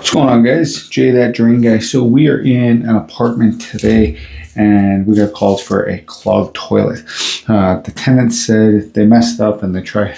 What's going on, guys? Jay, that drain guy. So we are in an apartment today and we got called for a clogged toilet. The tenant said they messed up and they tried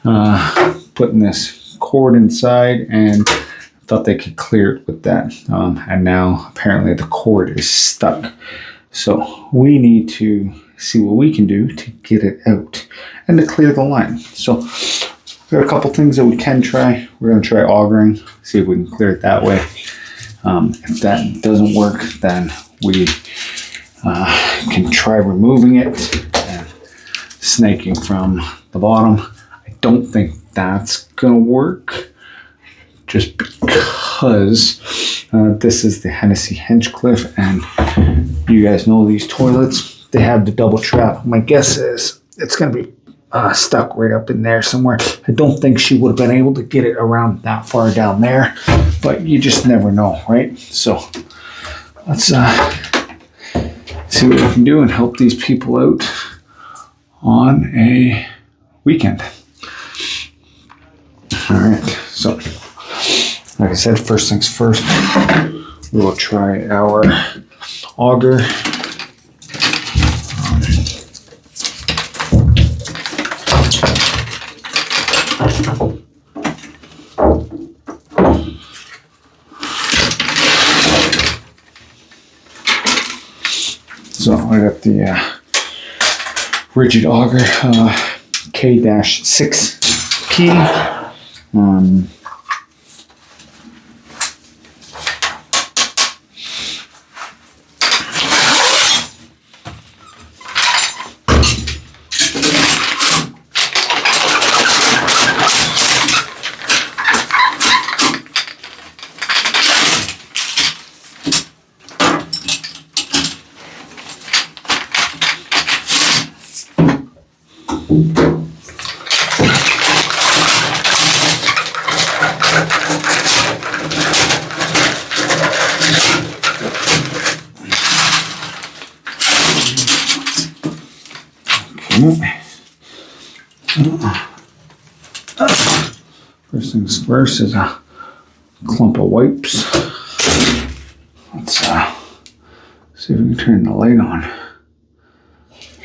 putting this cord inside and thought they could clear it with that. And now apparently the cord is stuck. So we need to see what we can do to get it out and to clear the line. So there are a couple things that we can try. We're going to try augering, see if we can clear it that way. If that doesn't work, then we can try removing it and snaking from the bottom. I don't think that's going to work just because this is the Hennessy Hinchcliffe, and you guys know these toilets, they have the double trap. My guess is it's going to be stuck right up in there somewhere. I don't think she would have been able to get it around that far down there, but you just never know, right? So let's see what we can do and help these people out on a weekend. All right, so like I said, first things first, we will try our auger. So I got the RIDGID auger K-6P. First things first is a clump of wipes. Let's see if we can turn the light on.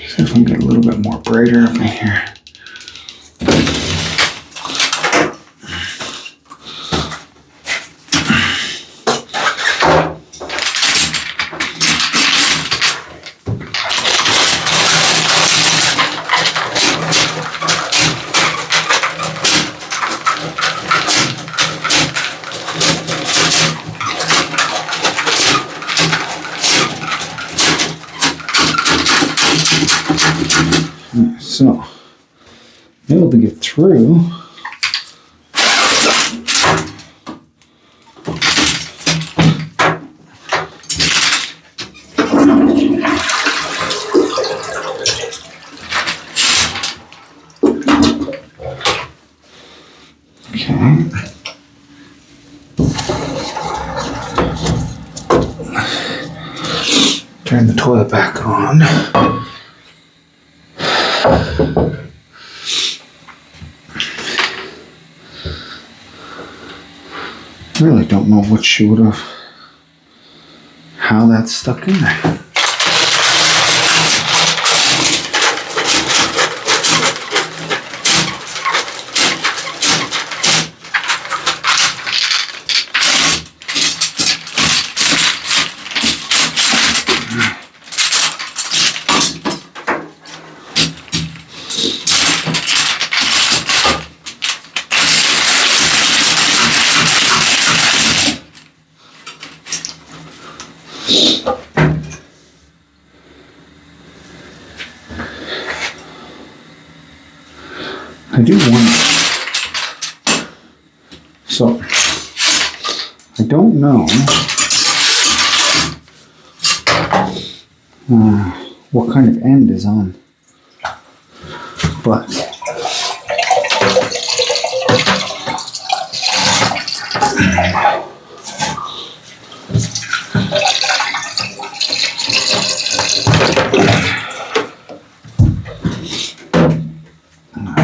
See if we can get a little bit more brighter up in here. So, able to get through. Okay. Turn the toilet back on. I really don't know what she would have, how that's stuck in there. I do wonder. So, I don't know what kind of end is on, but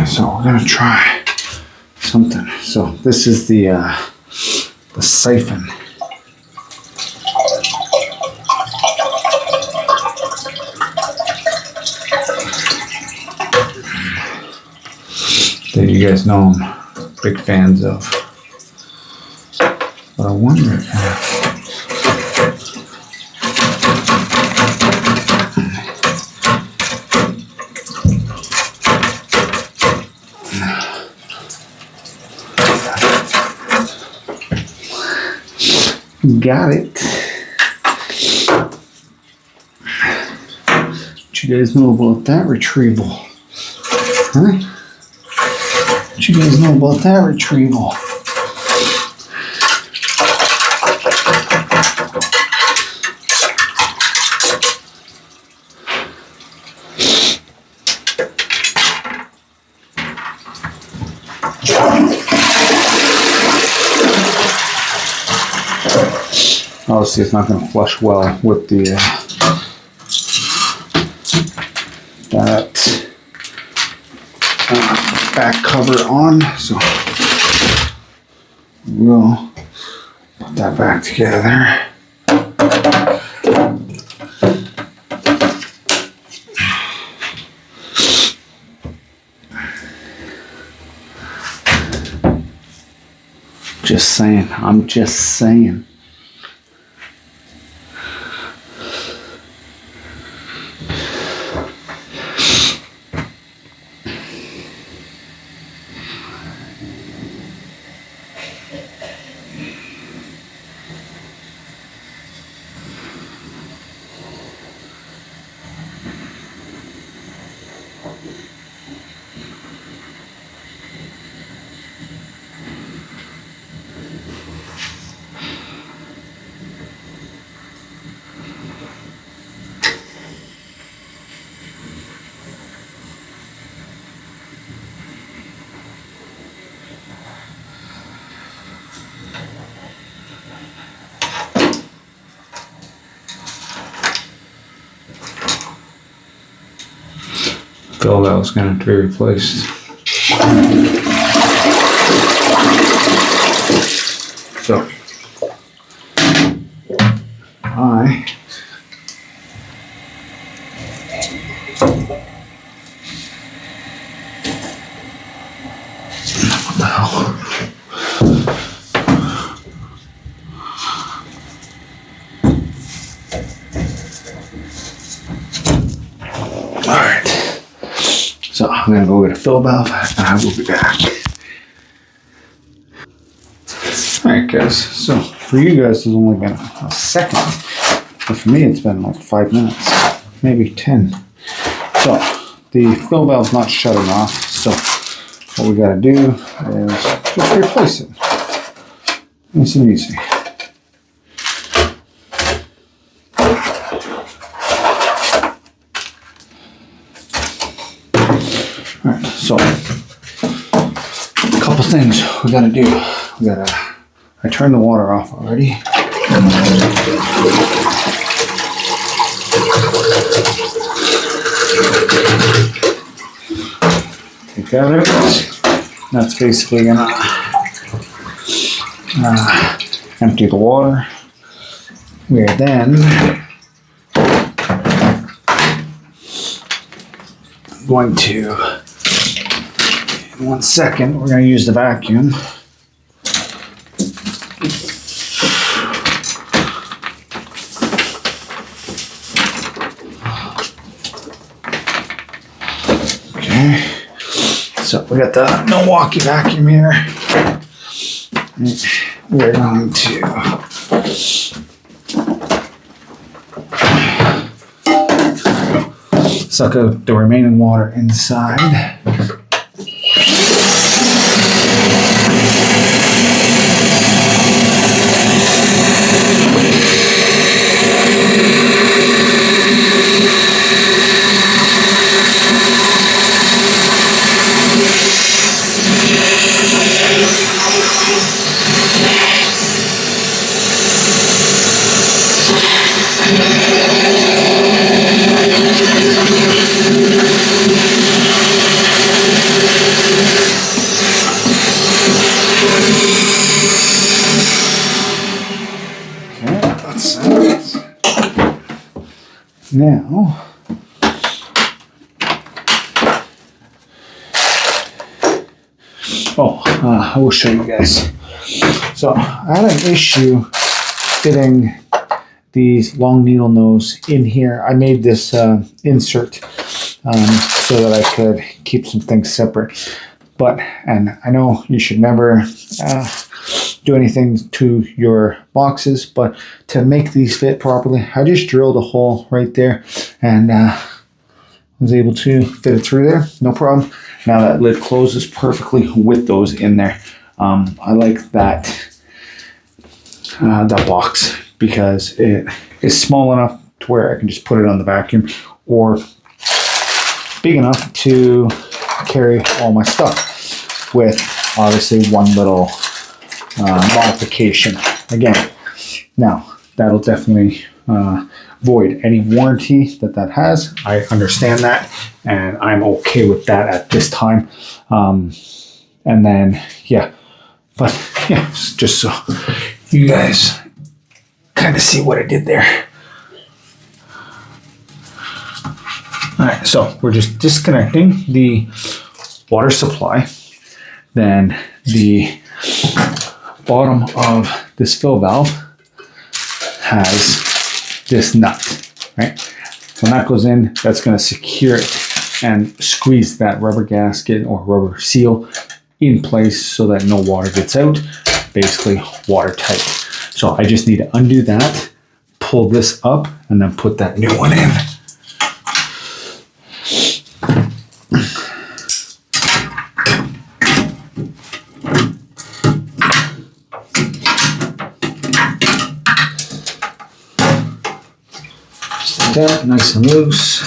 so we're gonna try something. So this is the the siphon. That you guys know I'm big fans of. But I wonder if got it. What you guys know about that retrieval? Huh? What you guys know about that retrieval? Obviously, it's not going to flush well with the back cover on, so we'll put that back together. Just saying. I'm just saying. Fill valve's going to have to be replaced. So, what the hell? Alright. So I'm going to go get a fill valve and I will be back. Alright guys, so for you guys it's only been a second, but for me it's been like 5 minutes, maybe 10. So the fill valve's not shutting off, so what we got to do is just replace it. Nice and easy. Alright, so a couple things we gotta do. I turned the water off already. Take that out. That's basically gonna empty the water. We are then going to, in 1 second, we're going to use the vacuum. Okay, so we got the Milwaukee vacuum here. We're going to suck out the remaining water inside. Now, I will show you guys. So I had an issue fitting these long needle nose in here. I made this insert so that I could keep some things separate. And I know you should never do anything to your boxes, but to make these fit properly, I just drilled a hole right there and was able to fit it through there, no problem. Now that lid closes perfectly with those in there. I like that box because it is small enough to where I can just put it on the vacuum, or big enough to carry all my stuff with obviously one little modification. Again, now that'll definitely void any warranty that has. I understand that, and I'm okay with that at this time. And then, yeah, but yeah, just so you guys kind of see what I did there. All right, so we're just disconnecting the water supply. Then the bottom of this fill valve has this nut, right? When that goes in, that's going to secure it and squeeze that rubber gasket or rubber seal in place so that no water gets out, basically watertight. So I just need to undo that, pull this up, and then put that new one in. Just like that, nice and loose.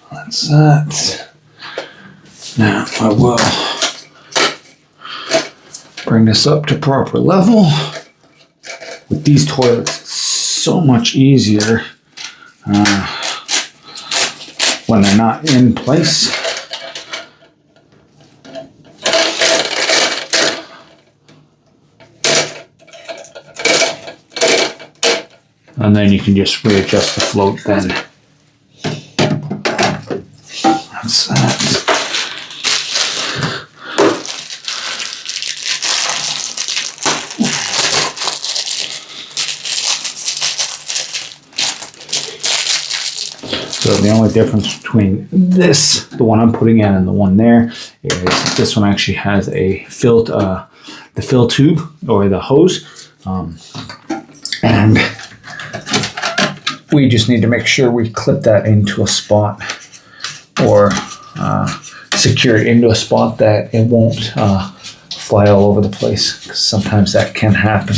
That's that. Now I will bring this up to proper level. With these toilets, it's so much easier when they're not in place. And then you can just readjust the float then. That's that. So the only difference between this, the one I'm putting in, and the one there, is this one actually has a fill, the fill tube or the hose, and we just need to make sure we clip that into a spot, or secure it into a spot that it won't fly all over the place, because sometimes that can happen.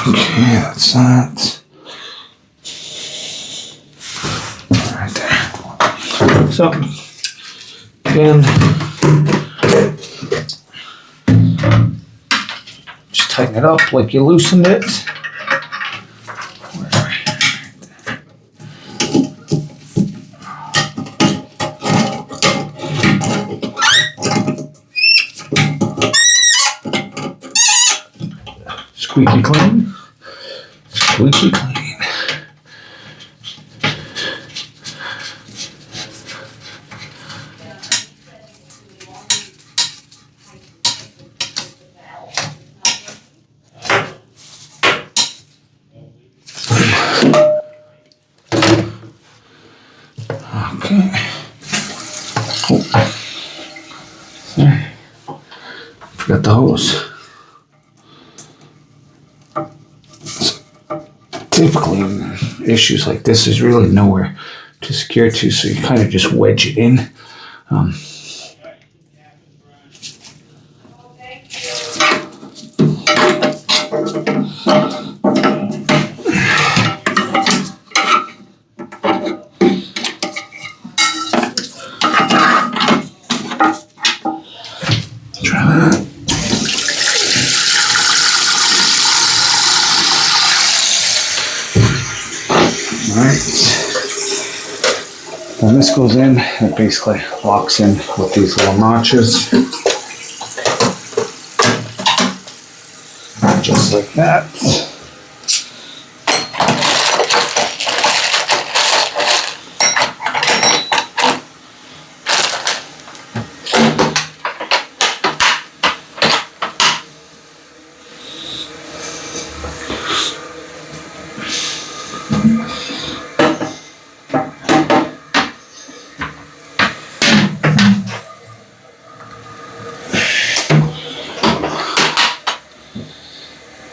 Okay, that's that. Right there. So, again, just tighten it up like you loosened it. Squeaky clean. Squeaky clean. Okay. Oh. There. Forgot the hose. Typically, in issues like this, there's really nowhere to secure to, so you kind of just wedge it in. try that. Alright. When this goes in, it basically locks in with these little notches. Just like that.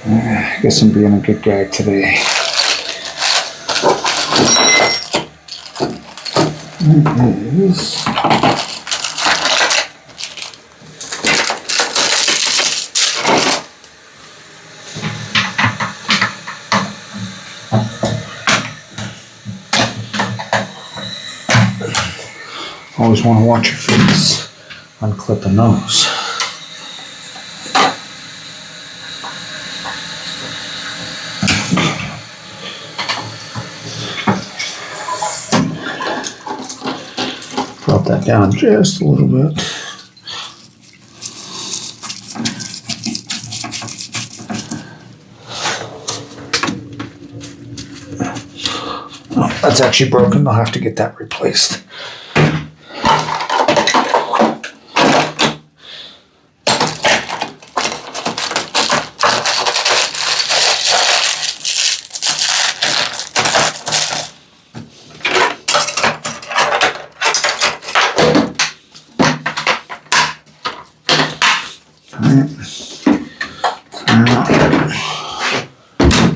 I guess I'm being a good guy today. It is. Always want to watch your face unclipping those. Drop that down just a little bit. Oh, that's actually broken. I'll have to get that replaced.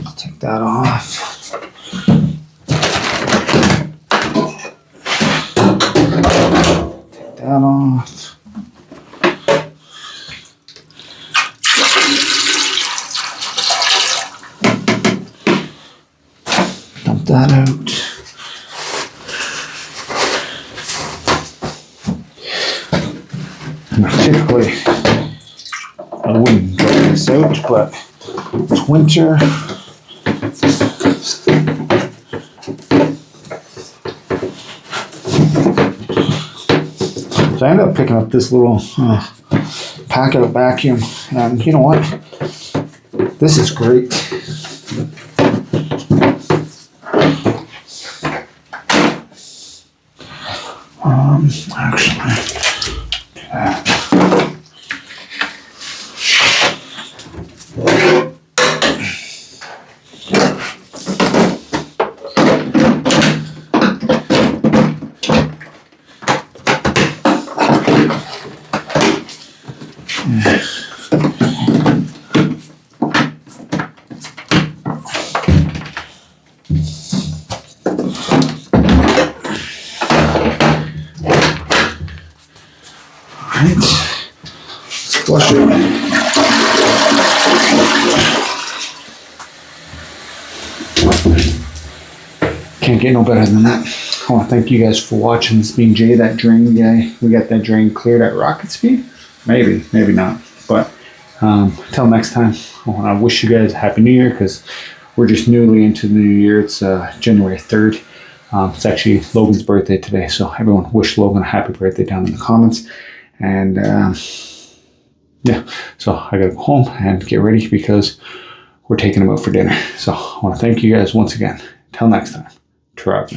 I'll take that off. Take that off. Dump that out. Now, typically, I wouldn't dry this out, but it's winter. So I ended up picking up this little packet of vacuum, and you know what? This is great. Actually, do that. Alright, let's flush it. Can't get no better than that. I want to thank you guys for watching. This being Jay, that drain guy. We got that drain cleared at rocket speed. Maybe, maybe not. But until next time, I want to wish you guys a Happy New Year, because we're just newly into the new year. It's January 3rd. It's actually Logan's birthday today, so everyone wish Logan a happy birthday down in the comments. And yeah, so I gotta go home and get ready because we're taking him out for dinner. So I want to thank you guys once again. Till next time, Clog.